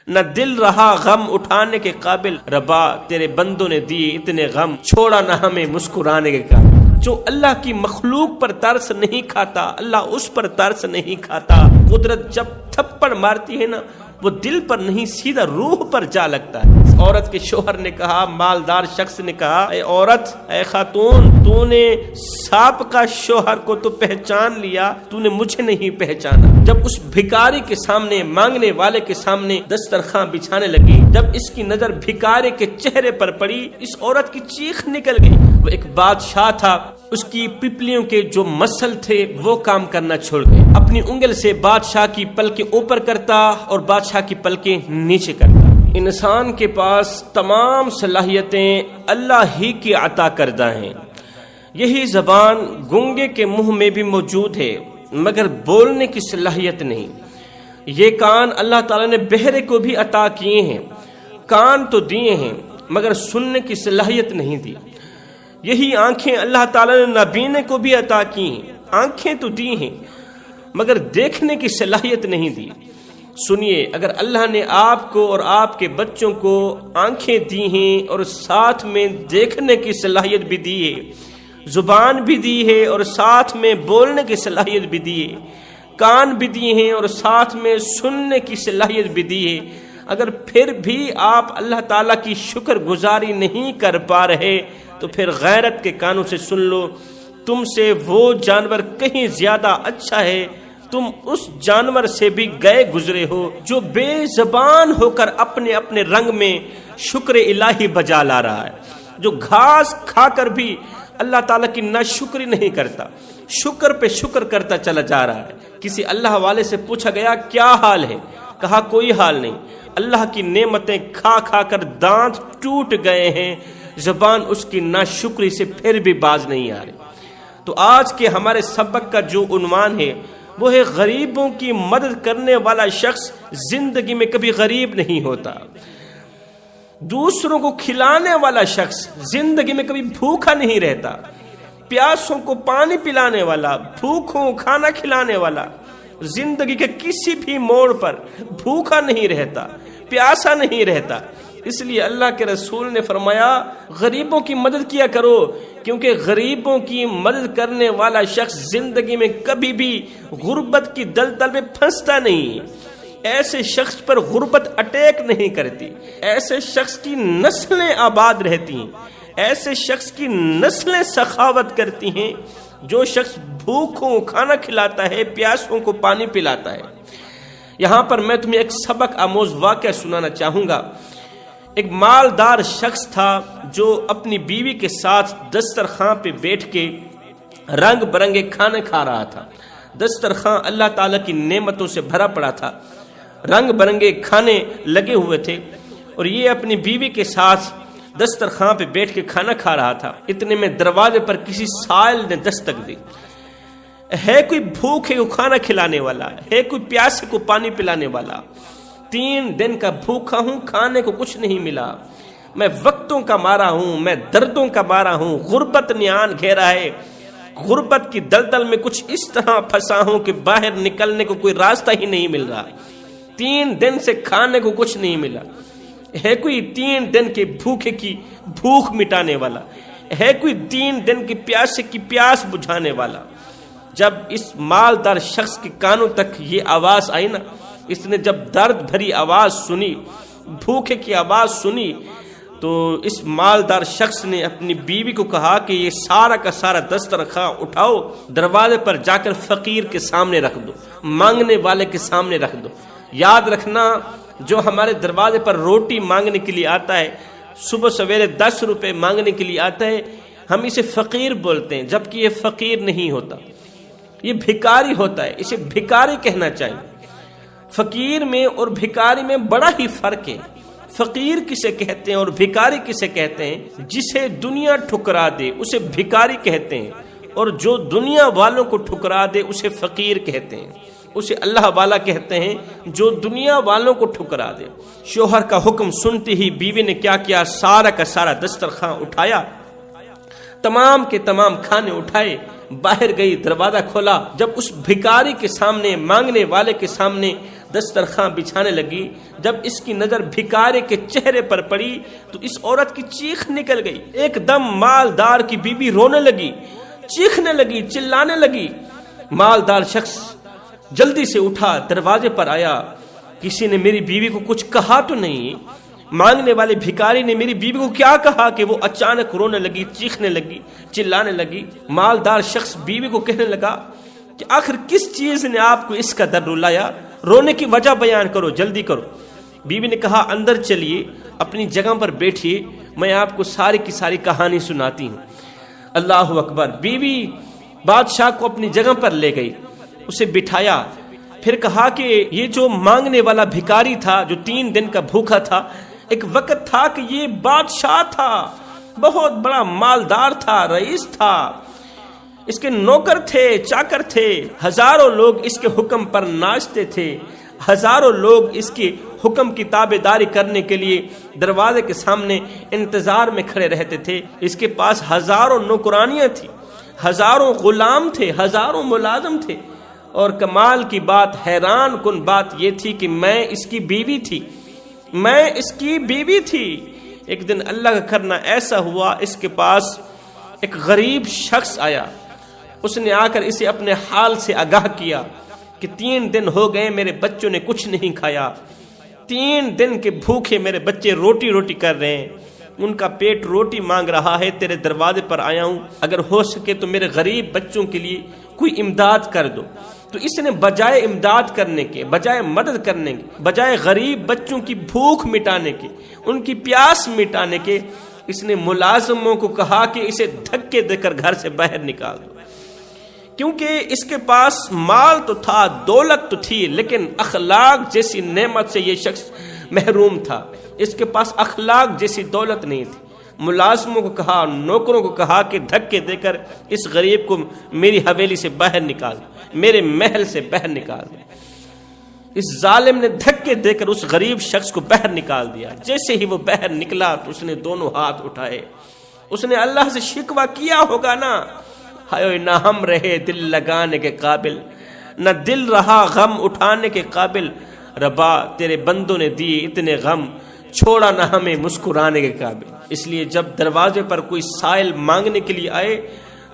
نہ دل رہا غم اٹھانے کے قابل، ربا تیرے بندوں نے دیے اتنے غم، چھوڑا نہ ہمیں مسکرانے کے قابل۔ جو اللہ کی مخلوق پر ترس نہیں کھاتا، اللہ اس پر ترس نہیں کھاتا۔ قدرت جب تھپڑ مارتی ہے نا، وہ دل پر نہیں سیدھا روح پر جا لگتا ہے۔ عورت کے شوہر نے کہا، مالدار شخص نے کہا، اے عورت، اے خاتون، تو نے سانپ کا شوہر کو تو پہچان لیا، تو نے مجھے نہیں پہچانا۔ جب اس بھکاری کے سامنے، مانگنے والے کے سامنے دسترخوان بچھانے لگی، جب اس کی نظر بھکاری کے چہرے پر پڑی، اس عورت کی چیخ نکل گئی۔ وہ ایک بادشاہ تھا، اس کی پپلیوں کے جو مسل تھے وہ کام کرنا چھوڑ گئے۔ اپنی انگل سے بادشاہ کی پلکیں اوپر کرتا اور بادشاہ کی پلکیں نیچے کرتا۔ انسان کے پاس تمام صلاحیتیں اللہ ہی کی عطا کردہ ہیں۔ یہی زبان گونگے کے منہ میں بھی موجود ہے مگر بولنے کی صلاحیت نہیں۔ یہ کان اللہ تعالیٰ نے بہرے کو بھی عطا کیے ہیں، کان تو دیے ہیں مگر سننے کی صلاحیت نہیں دی۔ یہی آنکھیں اللہ تعالیٰ نے نابینے کو بھی عطا کی ہیں، آنکھیں تو دی ہیں مگر دیکھنے کی صلاحیت نہیں دی۔ سنیے، اگر اللہ نے آپ کو اور آپ کے بچوں کو آنکھیں دی ہیں اور ساتھ میں دیکھنے کی صلاحیت بھی دی ہے، زبان بھی دی ہے اور ساتھ میں بولنے کی صلاحیت بھی دی ہے، کان بھی دی ہیں اور ساتھ میں سننے کی صلاحیت بھی دی ہے، اگر پھر بھی آپ اللہ تعالیٰ کی شکر گزاری نہیں کر پا رہے تو پھر غیرت کے کانوں سے سن لو، تم سے وہ جانور کہیں زیادہ اچھا ہے، تم اس جانور سے بھی گئے گزرے ہو جو بے زبان ہو کر اپنے اپنے رنگ میں شکر الہی بجا لا رہا ہے، جو گھاس کھا کر بھی اللہ تعالیٰ کی ناشکری نہیں کرتا، شکر پہ شکر کرتا چلا جا رہا ہے۔ کسی اللہ والے سے پوچھا گیا کیا حال ہے؟ کہا کوئی حال نہیں، اللہ کی نعمتیں کھا کھا کر دانت ٹوٹ گئے ہیں، زبان اس کی ناشکری سے پھر بھی باز نہیں آ رہی۔ تو آج کے ہمارے سبق کا جو عنوان ہے وہ ہے غریبوں کی مدد کرنے والا شخص زندگی میں کبھی غریب نہیں ہوتا۔ دوسروں کو کھلانے والا شخص زندگی میں کبھی بھوکا نہیں رہتا۔ پیاسوں کو پانی پلانے والا، بھوکوں کھانا کھلانے والا زندگی کے کسی بھی موڑ پر بھوکا نہیں رہتا، پیاسا نہیں رہتا۔ اس لیے اللہ کے رسول نے فرمایا غریبوں کی مدد کیا کرو، کیونکہ غریبوں کی مدد کرنے والا شخص زندگی میں کبھی بھی غربت کی دلدل میں پھنستا نہیں۔ ایسے شخص پر غربت اٹیک نہیں کرتی، ایسے شخص کی نسلیں آباد رہتی ہیں، ایسے شخص کی نسلیں سخاوت کرتی ہیں، جو شخص بھوکوں کو کھانا کھلاتا ہے، پیاسوں کو پانی پلاتا ہے۔ یہاں پر میں تمہیں ایک سبق آموز واقعہ سنانا چاہوں گا۔ ایک مالدار شخص تھا جو اپنی بیوی کے ساتھ دسترخوان پہ بیٹھ کے رنگ برنگے کھانے کھا رہا تھا۔ دسترخوان اللہ تعالیٰ کی نعمتوں سے بھرا پڑا تھا، رنگ برنگے کھانے لگے ہوئے تھے، اور یہ اپنی بیوی کے ساتھ دسترخوان پہ بیٹھ کے کھانا کھا رہا تھا۔ اتنے میں دروازے پر کسی سائل نے دستک دی۔ ہے کوئی بھوکے کو کھانا کھلانے والا، ہے کوئی پیاسے کو پانی پلانے والا؟ 3 دن کا بھوکا ہوں، کھانے کو کچھ نہیں ملا، میں وقتوں کا مارا ہوں، میں دردوں کا مارا ہوں، غربت نے آن گھیرا ہے، غربت کی دلدل میں کچھ اس طرح پھنسا ہوں کہ باہر نکلنے کو کوئی راستہ ہی نہیں مل رہا، 3 دن سے کھانے کو کچھ نہیں ملا۔ ہے کوئی 3 دن کے بھوکے کی بھوک مٹانے والا؟ ہے کوئی 3 دن کی پیاسے کی پیاس بجھانے والا؟ جب اس مالدار شخص کے کانوں تک یہ آواز آئی نا، اس نے جب درد بھری آواز سنی، بھوکے کی آواز سنی، تو اس مالدار شخص نے اپنی بیوی کو کہا کہ یہ سارا کا سارا دسترخوان اٹھاؤ، دروازے پر جا کر فقیر کے سامنے رکھ دو، مانگنے والے کے سامنے رکھ دو۔ یاد رکھنا، جو ہمارے دروازے پر روٹی مانگنے کے لیے آتا ہے، صبح سویرے 10 روپے مانگنے کے لیے آتا ہے، ہم اسے فقیر بولتے ہیں، جبکہ یہ فقیر نہیں ہوتا، یہ بھکاری ہوتا ہے، اسے بھکاری کہنا چاہیے۔ فقیر میں اور بھکاری میں بڑا ہی فرق ہے۔ فقیر کسے کہتے ہیں اور بھکاری کسے کہتے ہیں؟ جسے دنیا ٹھکرا دے اسے بھکاری کہتے ہیں، اور جو دنیا والوں کو ٹھکرا دے اسے فقیر کہتے ہیں، اسے اللہ والا کہتے ہیں جو دنیا والوں کو ٹھکرا دے۔ شوہر کا حکم سنتے ہی بیوی نے کیا کیا؟ سارا کا سارا دسترخوان اٹھایا، تمام کے تمام کھانے اٹھائے، باہر گئی، دروازہ کھولا۔ جب اس بھکاری کے سامنے، مانگنے والے کے سامنے دسترخوان بچھانے لگی، جب اس کی نظر بھکاری کے چہرے پر پڑی تو اس عورت کی چیخ نکل گئی۔ ایک دم مالدار کی بیوی رونے لگی، چیخنے لگی، چلانے لگی۔ مالدار شخص جلدی سے اٹھا، دروازے پر آیا، کسی نے میری بیوی کو کچھ کہا تو نہیں؟ مانگنے والے بھکاری نے میری بیوی کو کیا کہا کہ وہ اچانک رونے لگی، چیخنے لگی، چلانے لگی؟ مالدار شخص بیوی کو کہنے لگا کہ آخر کس چیز نے آپ کو اس کا در رلایا؟ رونے کی وجہ بیان کرو، جلدی کرو۔ بیوی نے کہا اندر چلیے، اپنی جگہ پر بیٹھیے، میں آپ کو ساری کی ساری کہانی سناتی ہوں۔ اللہ اکبر۔ بیوی بادشاہ کو اپنی جگہ پر لے گئی، اسے بٹھایا، پھر کہا کہ یہ جو مانگنے والا بھکاری تھا، جو 3 دن کا بھوکا تھا، ایک وقت تھا کہ یہ بادشاہ تھا، بہت بڑا مالدار تھا، رئیس تھا، اس کے نوکر تھے، چاکر تھے، ہزاروں لوگ اس کے حکم پر ناچتے تھے، ہزاروں لوگ اس کے حکم کی تابعداری کرنے کے لیے دروازے کے سامنے انتظار میں کھڑے رہتے تھے۔ اس کے پاس ہزاروں نوکرانیاں تھیں، ہزاروں غلام تھے، ہزاروں ملازم تھے، اور کمال کی بات، حیران کن بات یہ تھی کہ میں اس کی بیوی تھی، میں اس کی بیوی تھی۔ ایک دن اللہ کا کرنا ایسا ہوا، اس کے پاس ایک غریب شخص آیا، اس نے آ کر اسے اپنے حال سے آگاہ کیا کہ 3 دن ہو گئے میرے بچوں نے کچھ نہیں کھایا، 3 دن کے بھوکے میرے بچے روٹی روٹی کر رہے ہیں، ان کا پیٹ روٹی مانگ رہا ہے، تیرے دروازے پر آیا ہوں، اگر ہو سکے تو میرے غریب بچوں کے لیے کوئی امداد کر دو۔ تو اس نے بجائے امداد کرنے کے، بجائے مدد کرنے کے، بجائے غریب بچوں کی بھوک مٹانے کے، ان کی پیاس مٹانے کے، اس نے ملازموں کو کہا کہ اسے دھکے دے کر گھر سے باہر نکال دو، کیونکہ اس کے پاس مال تو تھا، دولت تو تھی، لیکن اخلاق جیسی نعمت سے یہ شخص محروم تھا، اس کے پاس اخلاق جیسی دولت نہیں تھی۔ ملازموں کو کہا، نوکروں کو کہا کہ دھکے دے کر اس غریب کو میری حویلی سے باہر نکال دو، میرے محل سے باہر نکال دو۔ اس ظالم نے دھکے دے کر اس غریب شخص کو باہر نکال دیا۔ جیسے ہی وہ باہر نکلا تو اس نے دونوں ہاتھ اٹھائے، اس نے اللہ سے شکوہ کیا ہوگا نا، ہائے نہ ہم رہے دل لگانے کے قابل، نہ دل رہا غم اٹھانے کے قابل، ربا تیرے بندوں نے دیے اتنے غم، چھوڑا نہ ہمیں مسکرانے کے قابل۔ اس لیے جب دروازے پر کوئی سائل مانگنے کے لیے آئے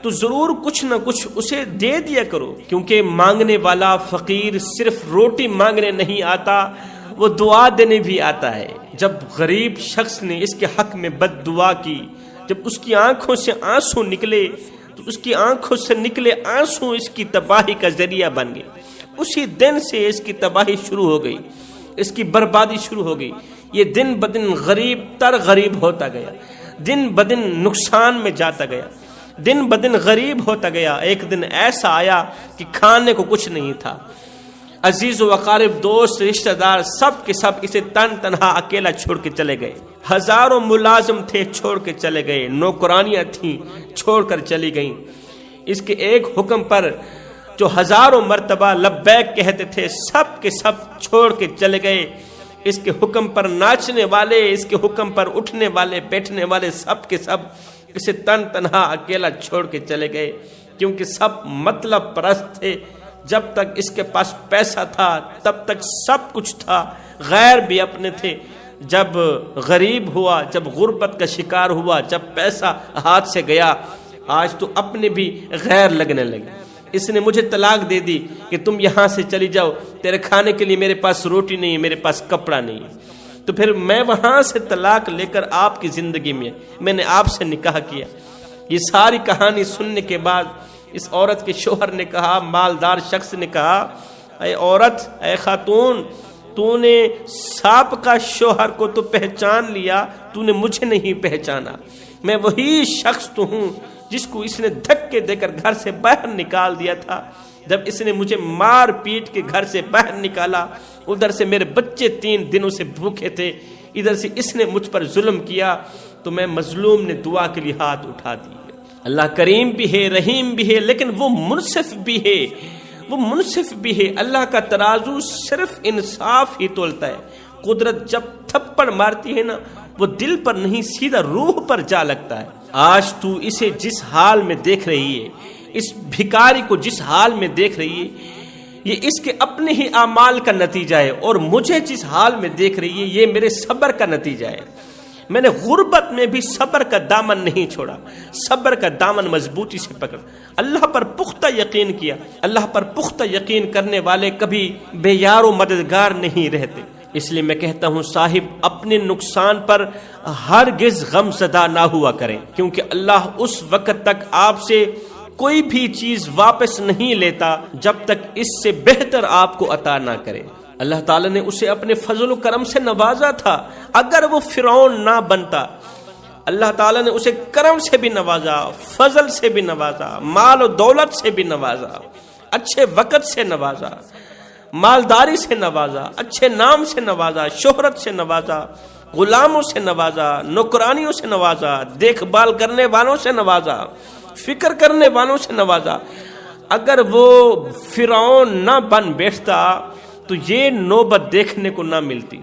تو ضرور کچھ نہ کچھ اسے دے دیا کرو، کیونکہ مانگنے والا فقیر صرف روٹی مانگنے نہیں آتا، وہ دعا دینے بھی آتا ہے۔ جب غریب شخص نے اس کے حق میں بد دعا کی، جب اس کی آنکھوں سے آنسو نکلے تو اس کی آنکھوں سے نکلے آنسو اس کی تباہی کا ذریعہ بن گئے۔ اسی دن سے اس کی تباہی شروع ہو گئی، اس کی بربادی شروع ہو گئی۔ یہ دن بدن غریب تر غریب ہوتا گیا، دن بدن نقصان میں جاتا گیا، دن بدن غریب ہوتا گیا۔ ایک دن ایسا آیا کہ کھانے کو کچھ نہیں تھا، عزیز و اقارب، دوست، رشتہ دار سب کے سب اسے تنہا اکیلا چھوڑ کے چلے گئے۔ ہزاروں ملازم تھے، چھوڑ کے چلے گئے، نوکرانیاں تھیں، چھوڑ کر چلی گئیں۔ اس کے ایک حکم پر جو ہزاروں مرتبہ لبیک کہتے تھے، سب کے سب چھوڑ کے چلے گئے۔ اس کے حکم پر ناچنے والے، اس کے حکم پر اٹھنے والے، بیٹھنے والے سب کے سب اسے تنہا اکیلا چھوڑ کے چلے گئے، کیونکہ سب مطلب پرست تھے۔ جب تک اس کے پاس پیسہ تھا تب تک سب کچھ تھا، غیر بھی اپنے تھے۔ جب غریب ہوا، جب غربت کا شکار ہوا، جب پیسہ ہاتھ سے گیا، آج تو اپنے بھی غیر لگنے لگے۔ اس نے مجھے طلاق دے دی کہ تم یہاں سے چلی جاؤ، تیرے کھانے کے لیے میرے پاس روٹی نہیں ہے، میرے پاس کپڑا نہیں ہے۔ تو پھر میں وہاں سے طلاق لے کر آپ کی زندگی میں نے آپ سے نکاح کیا۔ یہ ساری کہانی سننے کے بعد اس عورت کے شوہر نے کہا، مالدار شخص نے کہا، اے عورت، اے خاتون، تو نے سابقہ شوہر کو تو پہچان لیا، تو نے مجھے نہیں پہچانا۔ میں وہی شخص تو ہوں جس کو اس نے دھکے دے کر گھر سے باہر نکال دیا تھا۔ جب اس نے مجھے مار پیٹ کے گھر سے باہر نکالا، ادھر سے میرے بچے 3 دنوں سے بھوکے تھے، ادھر سے اس نے مجھ پر ظلم کیا، تو میں مظلوم نے دعا کے لیے ہاتھ اٹھا دی۔ اللہ کریم بھی ہے، رحیم بھی ہے، لیکن وہ منصف بھی ہے، وہ منصف بھی ہے۔ اللہ کا ترازو صرف انصاف ہی تولتا ہے۔ قدرت جب تھپڑ مارتی ہے نا، وہ دل پر نہیں، سیدھا روح پر جا لگتا ہے۔ آج تو اسے جس حال میں دیکھ رہی ہے، اس بھکاری کو جس حال میں دیکھ رہی ہے، یہ اس کے اپنے ہی اعمال کا نتیجہ ہے، اور مجھے جس حال میں دیکھ رہی ہے یہ میرے صبر کا نتیجہ ہے۔ میں نے غربت میں بھی صبر کا دامن نہیں چھوڑا، صبر کا دامن مضبوطی سے پکڑ، اللہ پر پختہ یقین کیا۔ اللہ پر پختہ یقین کرنے والے کبھی بے یار و مددگار نہیں رہتے۔ اس لیے میں کہتا ہوں صاحب، اپنے نقصان پر ہرگز غم زدہ نہ ہوا کریں، کیونکہ اللہ اس وقت تک آپ سے کوئی بھی چیز واپس نہیں لیتا جب تک اس سے بہتر آپ کو عطا نہ کرے۔ اللہ تعالیٰ نے اسے اپنے فضل و کرم سے نوازا تھا، اگر وہ فرعون نہ بنتا، اللہ تعالیٰ نے اسے کرم سے بھی نوازا، فضل سے بھی نوازا، مال و دولت سے بھی نوازا، اچھے وقت سے نوازا، مالداری سے نوازا، اچھے نام سے نوازا، شہرت سے نوازا، غلاموں سے نوازا، نوکرانیوں سے نوازا، دیکھ بھال کرنے والوں سے نوازا، فکر کرنے والوں سے نوازا۔ اگر وہ فرعون نہ بن بیٹھتا تو یہ نوبت دیکھنے کو نہ ملتی،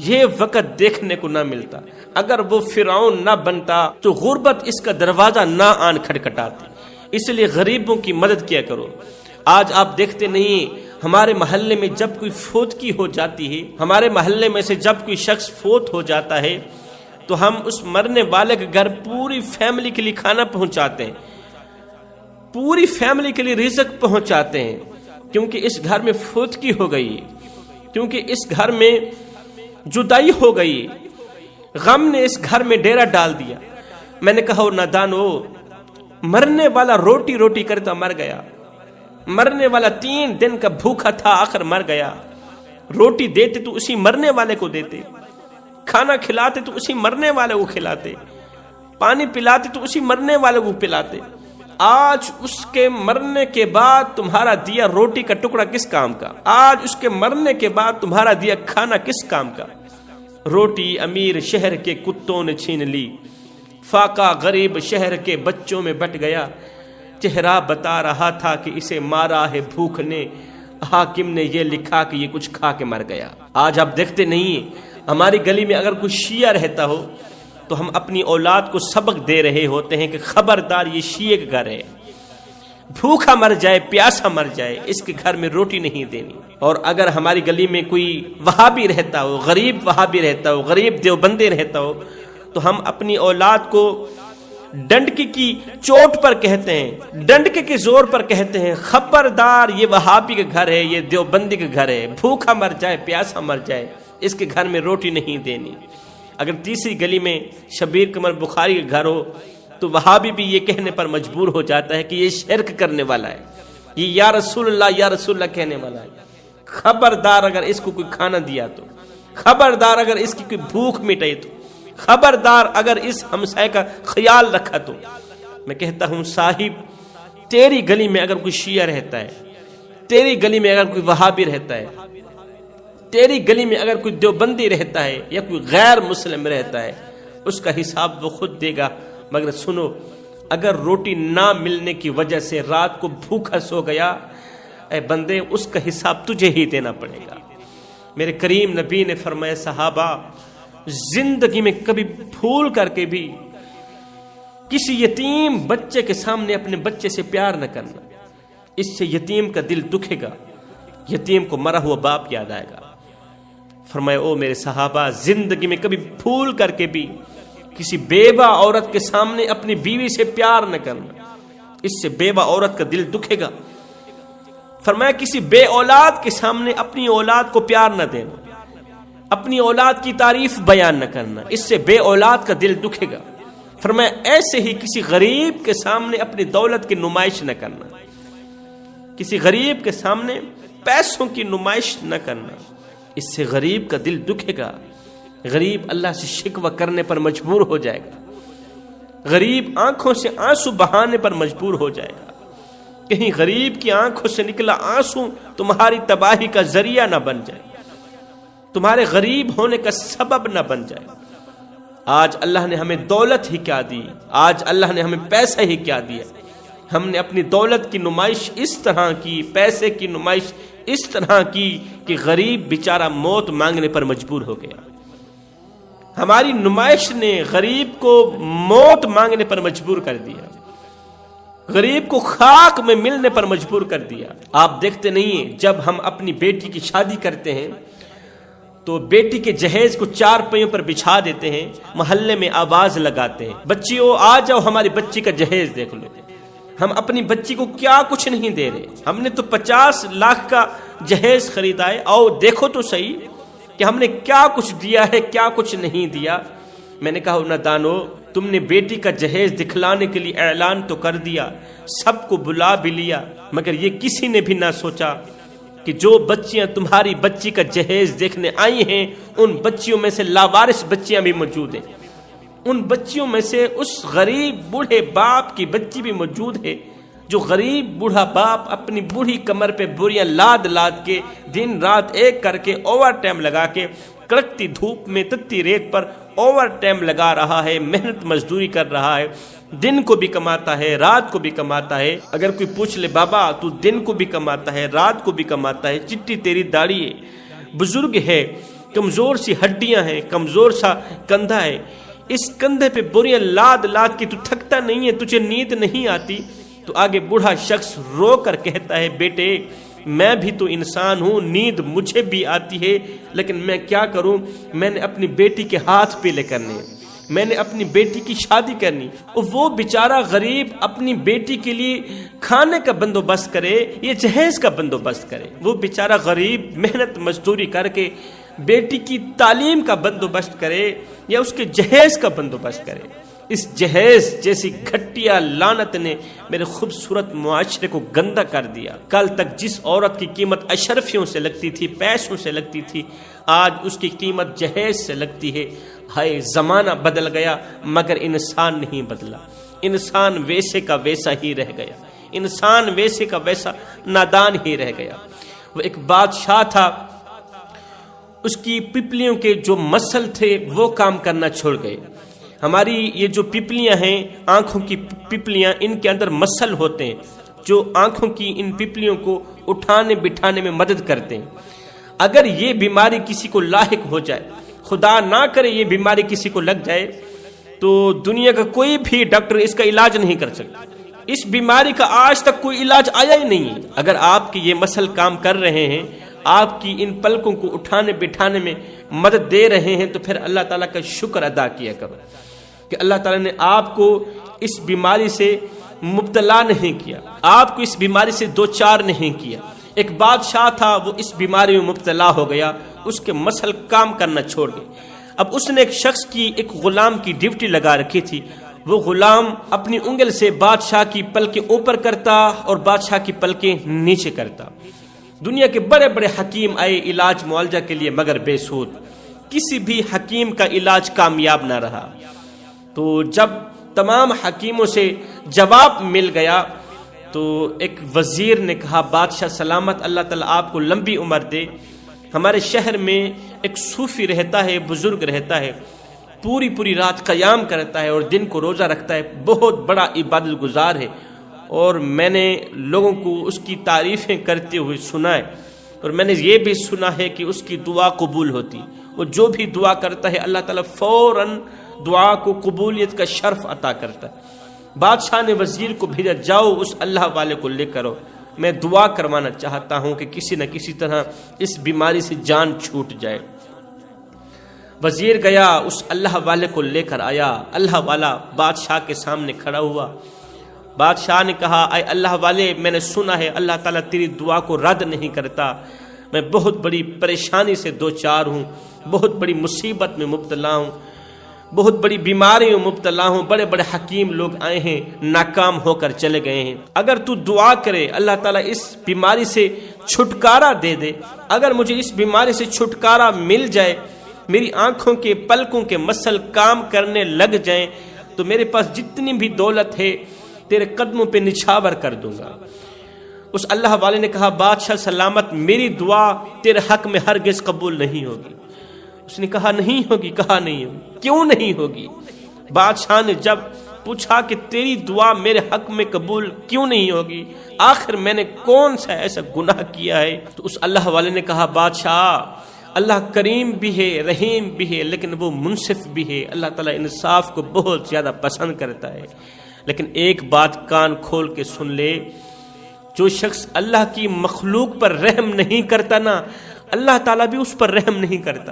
یہ وقت دیکھنے کو نہ ملتا۔ اگر وہ فرعون نہ بنتا تو غربت اس کا دروازہ نہ آن کھٹکھٹاتی۔ اس لیے غریبوں کی مدد کیا کرو۔ آج آپ دیکھتے نہیں، ہمارے محلے میں جب کوئی فوتگی ہو جاتی ہے، ہمارے محلے میں سے جب کوئی شخص فوت ہو جاتا ہے تو ہم اس مرنے والے کے گھر پوری فیملی کے لیے کھانا پہنچاتے ہیں، پوری فیملی کے لیے رزق پہنچاتے ہیں، کیونکہ اس گھر میں فوتگی ہو گئی، کیونکہ اس گھر میں جدائی ہو گئی، غم نے اس گھر میں ڈیرا ڈال دیا۔ میں نے کہا نادانو، مرنے والا روٹی روٹی کرتا مر گیا، مرنے والا 3 دن کا بھوکا تھا، آخر مر گیا۔ روٹی دیتے تو اسی مرنے والے کو دیتے، کھانا کھلاتے تو اسی مرنے والے کو کھلاتے، پانی پلاتے تو اسی مرنے والے کو پلاتے۔ آج اس کے مرنے کے بعد تمہارا دیا روٹی کا ٹکڑا کس کام کا؟ آج اس کے مرنے کے بعد تمہارا دیا کھانا کس کام کا؟ روٹی امیر شہر کے کتوں نے چھین لی، فاقہ غریب شہر کے بچوں میں بٹ گیا۔ چہرہ بتا رہا تھا کہ اسے مارا ہے بھوک نے، حاکم نے یہ لکھا کہ یہ کچھ کھا کے مر گیا۔ آج آپ دیکھتے نہیں، ہماری گلی میں اگر کوئی شیعہ رہتا ہو تو ہم اپنی اولاد کو سبق دے رہے ہوتے ہیں کہ خبردار یہ شیعہ کا گھر ہے، بھوکا مر جائے پیاسا مر جائے، اس کے گھر میں روٹی نہیں دینی۔ اور اگر ہماری گلی میں کوئی وہابی رہتا ہو، غریب وہابی رہتا ہو، غریب دیوبندی رہتا ہو، تو ہم اپنی اولاد کو ڈنڈکی کی چوٹ پر کہتے ہیں، ڈنڈکے کے زور پر کہتے ہیں، خبردار یہ وہابی کا گھر ہے، یہ دیوبندی کا گھر ہے، بھوکا مر جائے پیاسا مر جائے، اس کے گھر میں روٹی نہیں دینی۔ اگر تیسری گلی میں شبیر قمر بخاری کا گھر ہو تو وہابی بھی یہ کہنے پر مجبور ہو جاتا ہے کہ یہ شرک کرنے والا ہے، یہ یا رسول اللہ کہنے والا ہے۔ خبردار اگر اس کو کوئی کھانا دیا تو، خبردار اگر اس کی کوئی بھوک مٹائی تو، خبردار اگر اس ہمسائے کا خیال رکھا تو۔ میں کہتا ہوں صاحب، تیری گلی میں اگر کوئی شیعہ رہتا ہے، تیری گلی میں اگر کوئی وہابی رہتا ہے، تیری گلی میں اگر کوئی دیوبندی رہتا ہے یا کوئی غیر مسلم رہتا ہے، اس کا حساب وہ خود دے گا۔ مگر سنو، اگر روٹی نہ ملنے کی وجہ سے رات کو بھوکا سو گیا، اے بندے، اس کا حساب تجھے ہی دینا پڑے گا۔ میرے کریم نبی نے فرمایا، صحابہ، زندگی میں کبھی بھول کر کے بھی کسی یتیم بچے کے سامنے اپنے بچے سے پیار نہ کرنا، اس سے یتیم کا دل دکھے گا، یتیم کو مرا ہوا باپ یاد آئے گا۔ فرمایا، او میرے صحابہ، زندگی میں کبھی بھول کر کے بھی کسی بیوہ عورت کے سامنے اپنی بیوی سے پیار نہ کرنا، اس سے بیوہ عورت کا دل دکھے گا۔ فرمایا، کسی بے اولاد کے سامنے اپنی اولاد کو پیار نہ دینا، اپنی اولاد کی تعریف بیان نہ کرنا، اس سے بے اولاد کا دل دکھے گا۔ فرمایا، ایسے ہی کسی غریب کے سامنے اپنی دولت کی نمائش نہ کرنا، کسی غریب کے سامنے پیسوں کی نمائش نہ کرنا، اس سے غریب کا دل دکھے گا، غریب اللہ سے شکوہ کرنے پر مجبور ہو جائے گا، غریب آنکھوں سے آنسو بہانے پر مجبور ہو جائے گا۔ کہیں غریب کی آنکھوں سے نکلا آنسو تمہاری تباہی کا ذریعہ نہ بن جائے، تمہارے غریب ہونے کا سبب نہ بن جائے۔ آج اللہ نے ہمیں دولت ہی کیا دی، آج اللہ نے ہمیں پیسہ ہی کیا دیا، ہم نے اپنی دولت کی نمائش اس طرح کی، پیسے کی نمائش اس طرح کی کہ غریب بیچارہ موت مانگنے پر مجبور ہو گیا۔ ہماری نمائش نے غریب کو موت مانگنے پر مجبور کر دیا۔ غریب کو خاک میں ملنے پر مجبور کر دیا۔ آپ دیکھتے نہیں ہیں جب ہم اپنی بیٹی کی شادی کرتے ہیں تو بیٹی کے جہیز کو 4 پہیوں پر بچھا دیتے ہیں، محلے میں آواز لگاتے ہیں، بچیوں آ جاؤ ہماری بچی کا جہیز دیکھ لو۔ ہم اپنی بچی کو کیا کچھ نہیں دے رہے، ہم نے تو 50 لاکھ کا جہیز خریدا ہے، آؤ دیکھو تو صحیح کہ ہم نے کیا کچھ دیا ہے کیا کچھ نہیں دیا۔ میں نے کہا نادانو، تم نے بیٹی کا جہیز دکھلانے کے لیے اعلان تو کر دیا، سب کو بلا بھی لیا، مگر یہ کسی نے بھی نہ سوچا کہ جو بچیاں تمہاری بچی کا جہیز دیکھنے آئی ہیں ان بچیوں میں سے لاوارث بچیاں بھی موجود ہیں، ان بچیوں میں سے اس غریب بوڑھے باپ کی بچی بھی موجود ہے، جو غریب بوڑھا باپ اپنی بوڑھی کمر پہ بوریاں لاد لاد کے دن رات ایک کر کے اوور ٹائم لگا کے کڑکتی دھوپ میں تتی ریت پر اوور ٹائم لگا رہا ہے، محنت مزدوری کر رہا ہے، دن کو بھی کماتا ہے رات کو بھی کماتا ہے۔ اگر کوئی پوچھ لے بابا تو دن کو بھی کماتا ہے رات کو بھی کماتا ہے، چٹی تیری داڑھی ہے، بزرگ ہے، کمزور سی ہڈیاں ہیں، کمزور سا کندھا ہے، اس کندھے پہ بوریاں لاد لاد کے تو تھکتا نہیں ہے، تجھے نیند نہیں آتی؟ تو آگے بوڑھا شخص رو کر کہتا ہے بیٹے میں بھی تو انسان ہوں، نیند مجھے بھی آتی ہے، لیکن میں کیا کروں، میں نے اپنی بیٹی کے ہاتھ پیلے کرنے، میں نے اپنی بیٹی کی شادی کرنی، اور وہ بیچارہ غریب اپنی بیٹی کے لیے کھانے کا بندوبست کرے یہ جہیز کا بندوبست کرے، وہ بیچارہ غریب محنت مزدوری کر کے بیٹی کی تعلیم کا بندوبست کرے یا اس کے جہیز کا بندوبست کرے۔ اس جہیز جیسی گھٹیا لعنت نے میرے خوبصورت معاشرے کو گندا کر دیا۔ کل تک جس عورت کی قیمت اشرفیوں سے لگتی تھی، پیسوں سے لگتی تھی، آج اس کی قیمت جہیز سے لگتی ہے۔ ہائے زمانہ بدل گیا مگر انسان نہیں بدلا، انسان ویسے کا ویسا ہی رہ گیا، انسان ویسے کا ویسا نادان ہی رہ گیا۔ وہ ایک بادشاہ تھا، اس کی پپلیوں کے جو مسل تھے وہ کام کرنا چھوڑ گئے۔ ہماری یہ جو پپلیاں ہیں، آنکھوں کی پپلیاں، ان کے اندر مسل ہوتے ہیں جو آنکھوں کی ان پپلیوں کو اٹھانے بٹھانے میں مدد کرتے ہیں۔ اگر یہ بیماری کسی کو لاحق ہو جائے، خدا نہ کرے یہ بیماری کسی کو لگ جائے، تو دنیا کا کوئی بھی ڈاکٹر اس کا علاج نہیں کر سکتا۔ اس بیماری کا آج تک کوئی علاج آیا ہی نہیں ہے۔ اگر آپ کی یہ مسل کام کر رہے ہیں، آپ کی ان پلکوں کو اٹھانے بٹھانے میں مدد دے رہے ہیں، تو پھر اللہ تعالیٰ کا شکر ادا کیا کرو کہ اللہ تعالیٰ نے آپ کو اس بیماری سے مبتلا نہیں کیا، آپ کو اس بیماری سے دوچار نہیں کیا۔ ایک بادشاہ تھا، وہ اس بیماری میں مبتلا ہو گیا، اس کے مسل کام کرنا چھوڑ گئے۔ اب اس نے ایک شخص کی، ایک غلام کی ڈیوٹی لگا رکھی تھی، وہ غلام اپنی انگل سے بادشاہ کی پلکیں اوپر کرتا اور بادشاہ کی پلکیں نیچے کرتا۔ دنیا کے بڑے بڑے حکیم آئے علاج معالجہ کے لیے مگر بے سود، کسی بھی حکیم کا علاج کامیاب نہ رہا۔ تو جب تمام حکیموں سے جواب مل گیا تو ایک وزیر نے کہا بادشاہ سلامت، اللہ تعالیٰ آپ کو لمبی عمر دے، ہمارے شہر میں ایک صوفی رہتا ہے، بزرگ رہتا ہے، پوری رات قیام کرتا ہے اور دن کو روزہ رکھتا ہے، بہت بڑا عبادت گزار ہے، اور میں نے لوگوں کو اس کی تعریفیں کرتے ہوئے سنا ہے، اور میں نے یہ بھی سنا ہے کہ اس کی دعا قبول ہوتی، وہ جو بھی دعا کرتا ہے اللہ تعالیٰ فوراً دعا کو قبولیت کا شرف عطا کرتا ہے۔ بادشاہ نے وزیر کو بھیجا، جاؤ اس اللہ والے کو لے کرو، میں دعا کروانا چاہتا ہوں کہ کسی نہ کسی طرح اس بیماری سے جان چھوٹ جائے۔ وزیر گیا، اس اللہ والے کو لے کر آیا، اللہ والا بادشاہ کے سامنے کھڑا ہوا۔ بادشاہ نے کہا اے اللہ والے، میں نے سنا ہے اللہ تعالیٰ تیری دعا کو رد نہیں کرتا، میں بہت بڑی پریشانی سے دوچار ہوں، بہت بڑی مصیبت میں مبتلا ہوں، بہت بڑی بیماریوں میں مبتلا ہوں، بڑے بڑے حکیم لوگ آئے ہیں ناکام ہو کر چلے گئے ہیں، اگر تو دعا کرے اللہ تعالیٰ اس بیماری سے چھٹکارا دے دے، اگر مجھے اس بیماری سے چھٹکارا مل جائے، میری آنکھوں کے پلکوں کے مسل کام کرنے لگ جائیں، تو میرے پاس جتنی بھی دولت ہے تیرے قدموں پہ نچھاور کر دوں گا۔ اس اللہ والے نے کہا بادشاہ سلامت، میری دعا تیرے حق میں ہرگز قبول نہیں ہوگی۔ اس نے کہا نہیں ہوگی، کہا نہیں ہوگی، کیوں نہیں ہوگی؟ بادشاہ نے جب پوچھا کہ تیری دعا میرے حق میں قبول کیوں نہیں ہوگی، آخر میں نے کون سا ایسا گناہ کیا ہے؟ تو اس اللہ والے نے کہا بادشاہ اللہ کریم بھی ہے، رحیم بھی ہے، لیکن وہ منصف بھی ہے، اللہ تعالیٰ انصاف کو بہت زیادہ پسند کرتا ہے۔ لیکن ایک بات کان کھول کے سن لے، جو شخص اللہ کی مخلوق پر رحم نہیں کرتا نا، اللہ تعالیٰ بھی اس پر رحم نہیں کرتا۔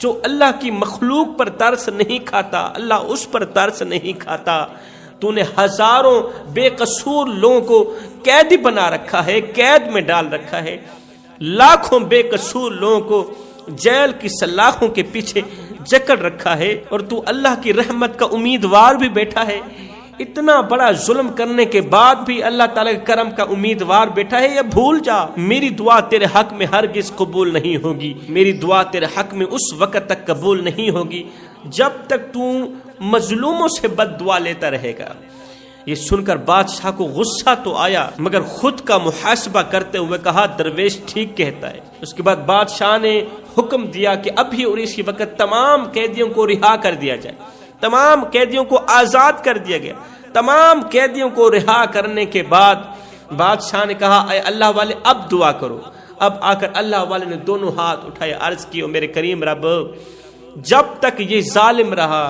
جو اللہ کی مخلوق پر ترس نہیں کھاتا، اللہ اس پر ترس نہیں کھاتا۔ تو نے ہزاروں بے قصور لوگوں کو قیدی بنا رکھا ہے، قید میں ڈال رکھا ہے، لاکھوں بے قصور لوگوں کو جیل کی سلاخوں کے پیچھے جکڑ رکھا ہے، اور تو اللہ کی رحمت کا امیدوار بھی بیٹھا ہے۔ اتنا بڑا ظلم کرنے کے بعد بھی اللہ تعالیٰ کے کرم کا امیدوار بیٹھا ہے۔ یہ بھول جا، میری دعا تیرے حق میں ہرگز قبول نہیں ہوگی، میری دعا تیرے حق میں اس وقت تک قبول نہیں ہوگی جب تک تو مظلوموں سے بد دعا لیتا رہے گا۔ یہ سن کر بادشاہ کو غصہ تو آیا، مگر خود کا محاسبہ کرتے ہوئے کہا درویش ٹھیک کہتا ہے۔ اس کے بعد بادشاہ نے حکم دیا کہ ابھی اور اسی وقت تمام قیدیوں کو رہا کر دیا جائے۔ تمام قیدیوں کو آزاد کر دیا گیا۔ تمام قیدیوں کو رہا کرنے کے بعد بادشاہ نے کہا اے اللہ والے اب دعا کرو۔ اب آ کر اللہ والے نے دونوں ہاتھ اٹھائے، عرض کی میرے کریم رب، جب تک یہ ظالم رہا،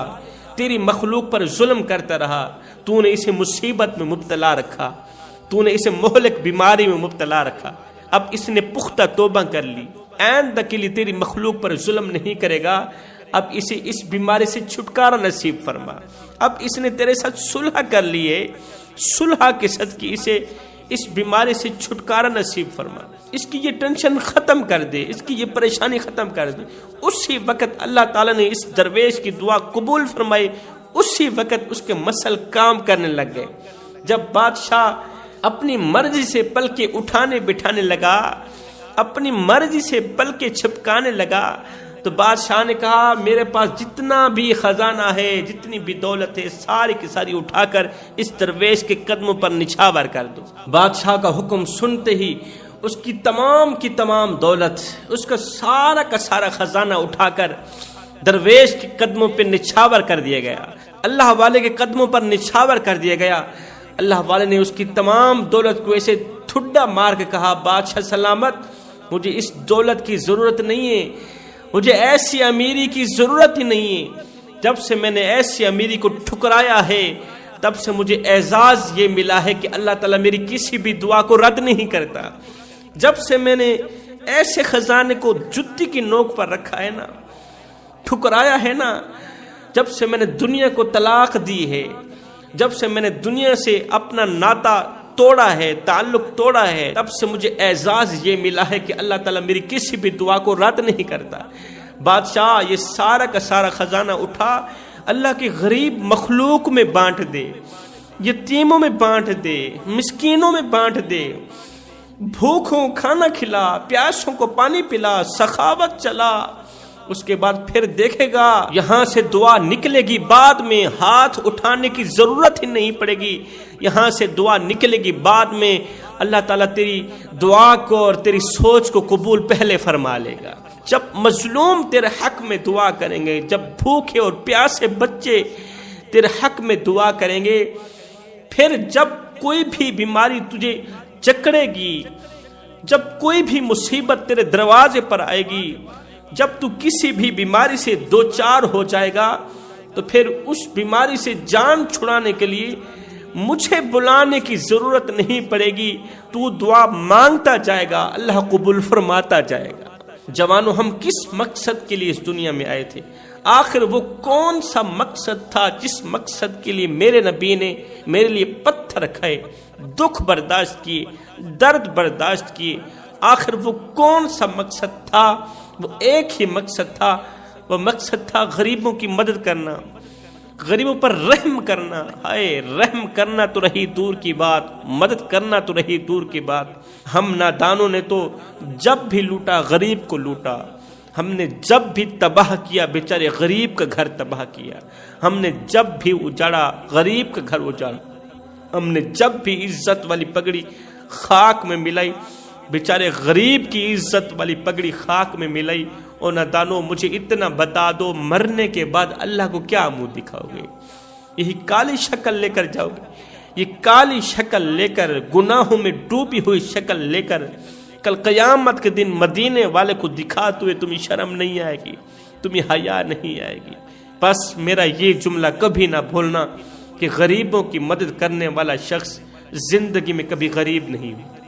تیری مخلوق پر ظلم کرتا رہا، تو نے اسے مصیبت میں مبتلا رکھا، تو نے اسے مہلک بیماری میں مبتلا رکھا۔ اب اس نے پختہ توبہ کر لی، آئندہ کے لیے تیری مخلوق پر ظلم نہیں کرے گا۔ اب اسے اس بیماری سے چھٹکارا نصیب فرما۔ اب اس نے تیرے ساتھ صلح کر لی ہے، صلح کے صدقے اسے اس بیماری سے چھٹکارا نصیب فرما، اس کی یہ ٹینشن ختم کر دے، اس کی یہ پریشانی ختم کر دے۔ اسی وقت اللہ تعالیٰ نے اس درویش کی دعا قبول فرمائی، اسی وقت اس کے مسل کام کرنے لگ گئے۔ جب بادشاہ اپنی مرضی سے پلکیں اٹھانے بٹھانے لگا، اپنی مرضی سے پلکیں چھپکانے لگا، تو بادشاہ نے کہا میرے پاس جتنا بھی خزانہ ہے، جتنی بھی دولت ہے، ساری کی ساری اٹھا کر اس درویش کے قدموں پر نچھاور کر دو۔ بادشاہ کا حکم سنتے ہی اس کی تمام دولت، اس کا سارا خزانہ اٹھا کر درویش کے قدموں پہ نچھاور کر دیا گیا، اللہ والے کے قدموں پر نچھاور کر دیا گیا۔ اللہ والے نے اس کی تمام دولت کو ایسے ٹھڈا مار کے کہا بادشاہ سلامت، مجھے اس دولت کی ضرورت نہیں ہے، مجھے ایسی امیری کی ضرورت ہی نہیں ہے۔ جب سے میں نے ایسی امیری کو ٹھکرایا ہے، تب سے مجھے اعزاز یہ ملا ہے کہ اللہ تعالیٰ میری کسی بھی دعا کو رد نہیں کرتا۔ جب سے میں نے ایسے خزانے کو جتی کی نوک پر رکھا ہے نا، ٹھکرایا ہے نا، جب سے میں نے دنیا کو طلاق دی ہے، جب سے میں نے دنیا سے اپنا ناتا توڑا ہے، تعلق توڑا ہے، تب سے مجھے اعزاز یہ ملا ہے کہ اللہ تعالیٰ میری کسی بھی دعا کو رد نہیں کرتا۔ بادشاہ یہ سارا کا سارا خزانہ اٹھا اللہ کی غریب مخلوق میں بانٹ دے، یتیموں میں بانٹ دے، مسکینوں میں بانٹ دے، بھوکوں کھانا کھلا، پیاسوں کو پانی پلا، سخاوت چلا۔ اس کے بعد پھر دیکھے گا یہاں سے دعا نکلے گی، بعد میں ہاتھ اٹھانے کی ضرورت ہی نہیں پڑے گی، یہاں سے دعا نکلے گی، بعد میں اللہ تعالیٰ تیری دعا کو اور تیری سوچ کو قبول پہلے فرما لے گا۔ جب مظلوم تیرے حق میں دعا کریں گے، جب بھوکے اور پیاسے بچے تیرے حق میں دعا کریں گے، پھر جب کوئی بھی بیماری تجھے جکڑے گی، جب کوئی بھی مصیبت تیرے دروازے پر آئے گی، جب تو کسی بھی بیماری سے دوچار ہو جائے گا، تو پھر اس بیماری سے جان چھڑانے کے لیے مجھے بلانے کی ضرورت نہیں پڑے گی، تو دعا مانگتا جائے گا، اللہ قبول فرماتا جائے گا۔ جوانوں، ہم کس مقصد کے لیے اس دنیا میں آئے تھے؟ آخر وہ کون سا مقصد تھا جس مقصد کے لیے میرے نبی نے میرے لیے پتھر کھائے، دکھ برداشت کیے، درد برداشت کیے؟ آخر وہ کون سا مقصد تھا؟ وہ ایک ہی مقصد تھا، وہ مقصد تھا غریبوں کی مدد کرنا، غریبوں پر رحم کرنا۔ ہائے، رحم کرنا تو رہی دور کی بات، مدد کرنا تو رہی دور کی بات۔ ہم نادانوں نے تو جب بھی لوٹا غریب کو لوٹا، ہم نے جب بھی تباہ کیا بیچارے غریب کا گھر تباہ کیا، ہم نے جب بھی اجاڑا غریب کا گھر اجاڑا، ہم نے جب بھی عزت والی پگڑی خاک میں ملائی، بیچارے غریب کی عزت والی پگڑی خاک میں ملائی۔ اور نادانو، مجھے اتنا بتا دو، مرنے کے بعد اللہ کو کیا منہ دکھاؤ گے؟ یہی کالی شکل لے کر جاؤ گے؟ یہ کالی شکل لے کر، گناہوں میں ڈوبی ہوئی شکل لے کر کل قیامت کے دن مدینے والے کو دکھاتے ہوئے تمہیں شرم نہیں آئے گی، تمہیں حیا نہیں آئے گی؟ بس میرا یہ جملہ کبھی نہ بھولنا، کہ غریبوں کی مدد کرنے والا شخص زندگی میں کبھی غریب نہیں ہوتا۔